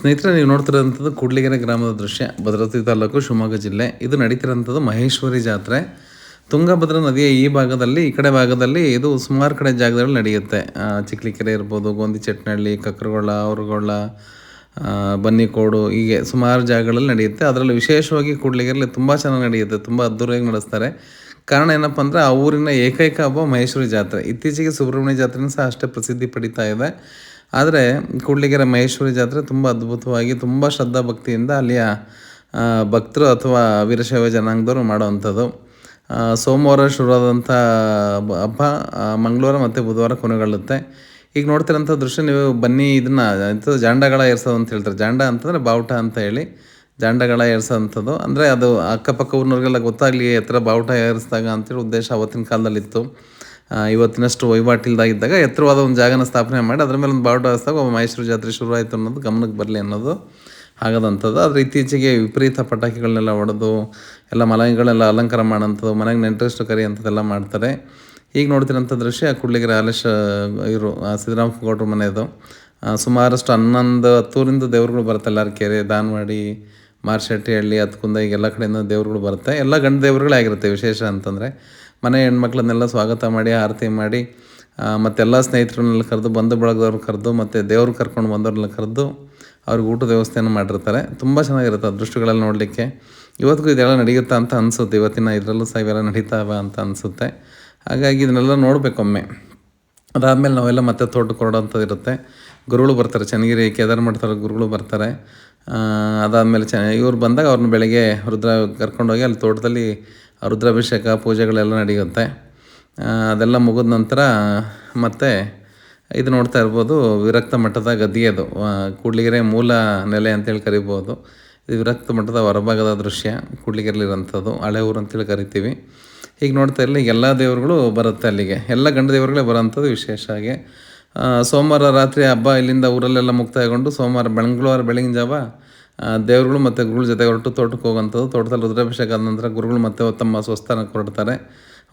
ಸ್ನೇಹಿತರೆ, ನೀವು ನೋಡ್ತಿರೋಂಥದ್ದು ಕೂಡ್ಲಿಗೆರೆ ಗ್ರಾಮದ ದೃಶ್ಯ, ಭದ್ರಾವತಿ ತಾಲೂಕು, ಶಿವಮೊಗ್ಗ ಜಿಲ್ಲೆ. ಇದು ನಡೀತಿರೋಂಥದ್ದು ಮಹೇಶ್ವರಿ ಜಾತ್ರೆ. ತುಂಗಭದ್ರಾ ನದಿಯ ಈ ಭಾಗದಲ್ಲಿ, ಈ ಕಡೆ ಭಾಗದಲ್ಲಿ ಇದು ಸುಮಾರು ಕಡೆ ಜಾಗದಲ್ಲಿ ನಡೆಯುತ್ತೆ. ಚಿಕ್ಲಿಕೆರೆ ಇರ್ಬೋದು, ಗೋಂದಿಚಟ್ನಹಳ್ಳಿ, ಕಕ್ರಗೊಳ್ಳ, ಅವರಗೊಳ್ಳ, ಬನ್ನಿಕೋಡು, ಹೀಗೆ ಸುಮಾರು ಜಾಗಗಳಲ್ಲಿ ನಡೆಯುತ್ತೆ. ಅದರಲ್ಲಿ ವಿಶೇಷವಾಗಿ ಕೂಡ್ಲಿಗೆರೆಯಲ್ಲಿ ತುಂಬ ಚೆನ್ನಾಗಿ ನಡೆಯುತ್ತೆ, ತುಂಬ ಅದ್ದೂರಿಯಾಗಿ ನಡೆಸ್ತಾರೆ. ಕಾರಣ ಏನಪ್ಪ ಅಂದರೆ ಆ ಊರಿನ ಏಕೈಕ ಹಬ್ಬ ಮಹೇಶ್ವರಿ ಜಾತ್ರೆ. ಇತ್ತೀಚೆಗೆ ಸುಬ್ರಹ್ಮಣ್ಯ ಜಾತ್ರೆನೂ ಸಹ ಅಷ್ಟೇ ಪ್ರಸಿದ್ಧಿ ಪಡೀತಾ ಇದೆ. ಆದರೆ ಕೂಡ್ಲಿಗೆರೆ ಮಹೇಶ್ವರಿ ಜಾತ್ರೆ ತುಂಬ ಅದ್ಭುತವಾಗಿ, ತುಂಬ ಶ್ರದ್ಧಾ ಭಕ್ತಿಯಿಂದ ಅಲ್ಲಿಯ ಭಕ್ತರು ಅಥವಾ ವೀರಶೈವ ಜನಾಂಗದವರು ಮಾಡುವಂಥದ್ದು. ಸೋಮವಾರ ಶುರುವಾದಂಥ ಹಬ್ಬ ಮಂಗಳವಾರ ಮತ್ತು ಬುಧವಾರ ಕೊನೆಗೊಳ್ಳುತ್ತೆ. ಈಗ ನೋಡ್ತಿರೋಂಥ ದೃಶ್ಯ ನೀವು ಬನ್ನಿ, ಇದನ್ನು ಜಾಂಡಗಳ ಏರ್ಸೋದು ಅಂತ ಹೇಳ್ತಾರೆ. ಜಾಂಡ ಅಂತಂದರೆ ಬಾವುಟ ಅಂತ ಹೇಳಿ, ಜಾಂಡಗಳ ಏರ್ಸೋವಂಥದ್ದು. ಅಂದರೆ ಅದು ಅಕ್ಕಪಕ್ಕ ಊರಿನವ್ರಿಗೆಲ್ಲ ಗೊತ್ತಾಗಲಿ ಎತ್ತರ ಬಾವುಟ ಏರಿಸಿದಾಗ ಅಂತೇಳಿ ಉದ್ದೇಶ ಅವತ್ತಿನ ಕಾಲದಲ್ಲಿತ್ತು. ಇವತ್ತಿನಷ್ಟು ವಹಿವಾಟಿಲ್ದಾಗಿದ್ದಾಗ ಎತ್ತರವಾದ ಒಂದು ಜಾಗನ ಸ್ಥಾಪನೆ ಮಾಡಿ ಅದರ ಮೇಲೆ ಒಂದು ಬಾವುಟ ಹಾರಿಸಿದಾಗ ಮಹೇಶ್ವರಿ ಜಾತ್ರೆ ಶುರುವಾಯಿತು ಅನ್ನೋದು ಗಮನಕ್ಕೆ ಬರಲಿ ಅನ್ನೋದು ಆಗದಂಥದ್ದು. ಆದರೆ ಇತ್ತೀಚೆಗೆ ವಿಪರೀತ ಪಟಾಕಿಗಳನ್ನೆಲ್ಲ ಹೊಡೆದು ಎಲ್ಲ ಮನೆಗಳೆಲ್ಲ ಅಲಂಕಾರ ಮಾಡೋಂಥದ್ದು, ಮನೆಗೆ ನೆಂಟರಷ್ಟು ಕರಿಯೋಂಥದ್ದೆಲ್ಲ ಮಾಡ್ತಾರೆ. ಈಗ ನೋಡ್ತಿರೋಂಥ ದೃಶ್ಯ ಕೂಡ್ಲಿಗೆರೆ ಹಾಲೇಶ ಇವರು ಸಿದ್ದರಾಮ ಗೌಡ್ರ ಮನೆಯದು. ಸುಮಾರಷ್ಟು 11-10 ದೇವ್ರುಗಳು ಬರುತ್ತೆ. ಎಲ್ಲಾರ್ಕೆರೆ, ದಾನವಾಡಿ, ಮಾರ್ಶೆಟ್ಟಿಹಳ್ಳಿ, ಹತ್ಕುಂದ, ಈಗೆಲ್ಲ ಕಡೆಯಿಂದ ದೇವ್ರುಗಳು ಬರುತ್ತೆ. ಎಲ್ಲ ಗಂಡು ದೇವ್ರುಗಳೇ ಆಗಿರುತ್ತೆ. ವಿಶೇಷ ಅಂತಂದರೆ ಮನೆ ಹೆಣ್ಮಕ್ಳನ್ನೆಲ್ಲ ಸ್ವಾಗತ ಮಾಡಿ, ಆರತಿ ಮಾಡಿ, ಮತ್ತೆಲ್ಲ ಸ್ನೇಹಿತರನ್ನೆಲ್ಲ ಕರೆದು, ಬಂಧು ಬಳಗದವ್ರು ಕರೆದು, ಮತ್ತು ದೇವ್ರು ಕರ್ಕೊಂಡು ಬಂದವ್ರನ್ನ ಕರೆದು ಅವ್ರಿಗೆ ಊಟದ ವ್ಯವಸ್ಥೆಯನ್ನು ಮಾಡಿರ್ತಾರೆ. ತುಂಬ ಚೆನ್ನಾಗಿರುತ್ತೆ ಆ ದೃಶ್ಯಗಳಲ್ಲಿ ನೋಡಲಿಕ್ಕೆ. ಇವತ್ತಿಗೂ ಇದೆಲ್ಲ ನಡೆಯುತ್ತಾ ಅಂತ ಅನಿಸುತ್ತೆ. ಇವತ್ತಿನ ಇದರಲ್ಲೂ ಸಹ ಇವೆಲ್ಲ ನಡೀತಾವೆ ಅಂತ ಅನಿಸುತ್ತೆ. ಹಾಗಾಗಿ ಇದನ್ನೆಲ್ಲ ನೋಡಬೇಕೊಮ್ಮೆ. ಅದಾದಮೇಲೆ ನಾವೆಲ್ಲ ಮತ್ತೆ ತೋಟಕ್ಕೆ ಹೊರಡೋಂಥದ್ದು ಇರುತ್ತೆ. ಗುರುಗಳು ಬರ್ತಾರೆ, ಚನ್ನಗಿರಿ ಕೇದಾರ ಮಠದ ಗುರುಗಳು ಬರ್ತಾರೆ. ಅದಾದಮೇಲೆ ಇವ್ರು ಬಂದಾಗ ಅವ್ರನ್ನ ಬೆಳಗ್ಗೆ ಕರ್ಕೊಂಡೋಗಿ ಅಲ್ಲಿ ತೋಟದಲ್ಲಿ ರುದ್ರಾಭಿಷೇಕ ಪೂಜೆಗಳೆಲ್ಲ ನಡೆಯುತ್ತೆ. ಅದೆಲ್ಲ ಮುಗಿದ ನಂತರ ಮತ್ತೆ ಇದು ನೋಡ್ತಾ ಇರ್ಬೋದು, ವಿರಕ್ತ ಮಠದ ಗದ್ದೆ. ಅದು ಕೂಡ್ಲಿಗೆರೆ ಮೂಲ ನೆಲೆ ಅಂತೇಳಿ ಕರಿಬೋದು. ಇದು ವಿರಕ್ತ ಮಠದ ಹೊರಭಾಗದ ದೃಶ್ಯ, ಕೂಡ್ಲಿಗೆರೆಲಿರೋಂಥದ್ದು ಹಳೆ ಊರು ಅಂತೇಳಿ ಕರಿತೀವಿ. ಹೀಗೆ ನೋಡ್ತಾ ಇರಲಿ, ಎಲ್ಲ ದೇವರುಗಳು ಬರುತ್ತೆ ಅಲ್ಲಿಗೆ, ಎಲ್ಲ ಗಂಡು ದೇವರುಗಳೇ ಬರೋಂಥದ್ದು ವಿಶೇಷ. ಹಾಗೆ ಸೋಮವಾರ ರಾತ್ರಿ ಹಬ್ಬ ಇಲ್ಲಿಂದ ಊರಲ್ಲೆಲ್ಲ ಮುಕ್ತಾಯಗೊಂಡು ಮಂಗಳವಾರ ಬೆಳಗಿನ ಜಾವ ದೇವರುಗಳು ಮತ್ತು ಗುರುಗಳ ಜೊತೆ ಹೊರಟು ತೋಟಕ್ಕೆ ಹೋಗೋಂಥದ್ದು. ತೋಟದಲ್ಲಿ ರುದ್ರಾಭಿಷೇಕ ಆದ ನಂತರ ಗುರುಗಳು ಮತ್ತೆ ತಮ್ಮ ಸ್ವಸ್ಥಾನಕ್ಕೆ ಹೊರಡ್ತಾರೆ.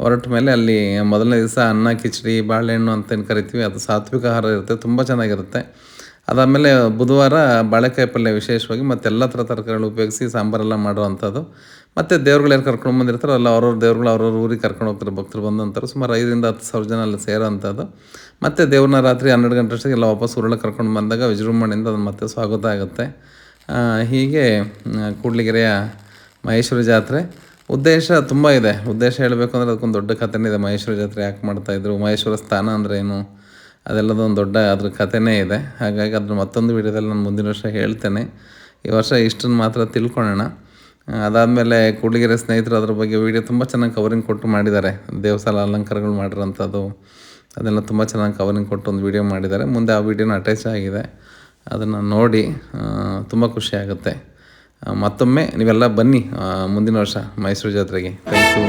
ಹೊರಟ ಮೇಲೆ ಅಲ್ಲಿ ಮೊದಲನೇ ದಿವಸ ಅನ್ನ, ಕಿಚಡಿ, ಬಾಳೆಹಣ್ಣು ಅಂತೇನು ಕರಿತೀವಿ, ಅದು ಸಾತ್ವಿಕ ಆಹಾರ ಇರುತ್ತೆ, ತುಂಬ ಚೆನ್ನಾಗಿರುತ್ತೆ. ಅದಾದಮೇಲೆ ಬುಧವಾರ ಬಾಳೆಕಾಯಿ ಪಲ್ಯ ವಿಶೇಷವಾಗಿ ಮತ್ತೆಲ್ಲ ಥರ ತರಕಾರಿಗಳು ಉಪಯೋಗಿಸಿ ಸಾಂಬಾರೆಲ್ಲ ಮಾಡುವಂಥದ್ದು. ಮತ್ತು ದೇವ್ರುಗಳು ಯಾರು ಕರ್ಕೊಂಡು ಬಂದಿರ್ತಾರೋ ಅಲ್ಲ, ಅವ್ರವ್ರ ದೇವ್ರುಗಳು ಅವ್ರವ್ರ ಊರಿಗೆ ಕರ್ಕೊಂಡು ಹೋಗ್ತಾರೆ. ಭಕ್ತರು ಬಂದಂಥವ್ರು ಸುಮಾರು 5,000-10,000 ಜನ ಅಲ್ಲಿ ಸೇರೋಂಥದ್ದು. ಮತ್ತು ದೇವ್ರನ್ನ ರಾತ್ರಿ 12 ಗಂಟೆ ಅಷ್ಟೊತ್ತಿಗೆ ಎಲ್ಲ ವಾಪಸ್ ಊರೊಳಗೆ ಕರ್ಕೊಂಡು ಬಂದಾಗ ವಿಜೃಂಭಣೆಯಿಂದ ಅದು ಮತ್ತೆ ಸ್ವಾಗತ ಆಗುತ್ತೆ. ಹೀಗೆ ಕೂಡ್ಲಿಗೆರೆಯ ಮಹೇಶ್ವರಿ ಜಾತ್ರೆ ಉದ್ದೇಶ ತುಂಬ ಇದೆ. ಉದ್ದೇಶ ಹೇಳಬೇಕು ಅಂದರೆ ಅದಕ್ಕೊಂದು ದೊಡ್ಡ ಕಥೆನೇ ಇದೆ. ಮಹೇಶ್ವರಿ ಜಾತ್ರೆ ಯಾಕೆ ಮಾಡ್ತಾಯಿದ್ರು, ಮಹೇಶ್ವರ ಸ್ಥಾನ ಅಂದರೆ ಏನು, ಅದೆಲ್ಲದೊಂದು ದೊಡ್ಡ ಅದ್ರ ಕಥೆನೇ ಇದೆ. ಹಾಗಾಗಿ ಅದ್ರ ಮತ್ತೊಂದು ವೀಡಿಯೋದಲ್ಲಿ ನಾನು ಮುಂದಿನ ವರ್ಷ ಹೇಳ್ತೇನೆ. ಈ ವರ್ಷ ಇಷ್ಟನ್ನು ಮಾತ್ರ ತಿಳ್ಕೊಳ್ಳೋಣ. ಅದಾದಮೇಲೆ ಕೂಡ್ಲಿಗೆರೆ ಸ್ನೇಹಿತರು ಅದ್ರ ಬಗ್ಗೆ ವೀಡಿಯೋ ತುಂಬ ಚೆನ್ನಾಗಿ ಕವರಿಂಗ್ ಕೊಟ್ಟು ಮಾಡಿದ್ದಾರೆ. ದೇವಸ್ಥಾನ ಅಲಂಕಾರಗಳು ಮಾಡಿರೋಂಥದ್ದು ಅದೆಲ್ಲ ತುಂಬ ಚೆನ್ನಾಗಿ ಕವರಿಂಗ್ ಕೊಟ್ಟು ಒಂದು ವೀಡಿಯೋ ಮಾಡಿದ್ದಾರೆ. ಮುಂದೆ ಆ ವೀಡಿಯೋನ ಅಟ್ಯಾಚ್ ಆಗಿದೆ, ಅದನ್ನು ನೋಡಿ ತುಂಬ ಖುಷಿ ಆಗುತ್ತೆ. ಮತ್ತೊಮ್ಮೆ ನೀವೆಲ್ಲ ಬನ್ನಿ ಮುಂದಿನ ವರ್ಷ ಮೈಸೂರು ಜಾತ್ರೆಗೆ. Thank you.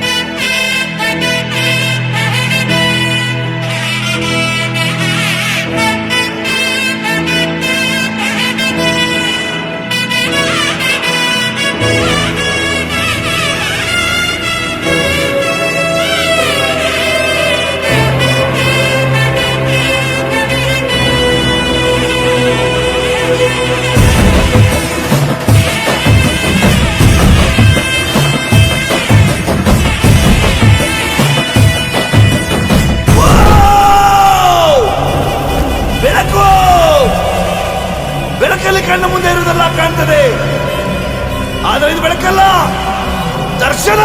ಬೆಳಕಲ್ಲಿ ಕಣ್ಣ ಮುಂದೆ ಇರುವುದೆಲ್ಲ ಕಾಣ್ತದೆ, ಆದರೆ ಇದು ಬೆಳಕಲ್ಲ, ದರ್ಶನ.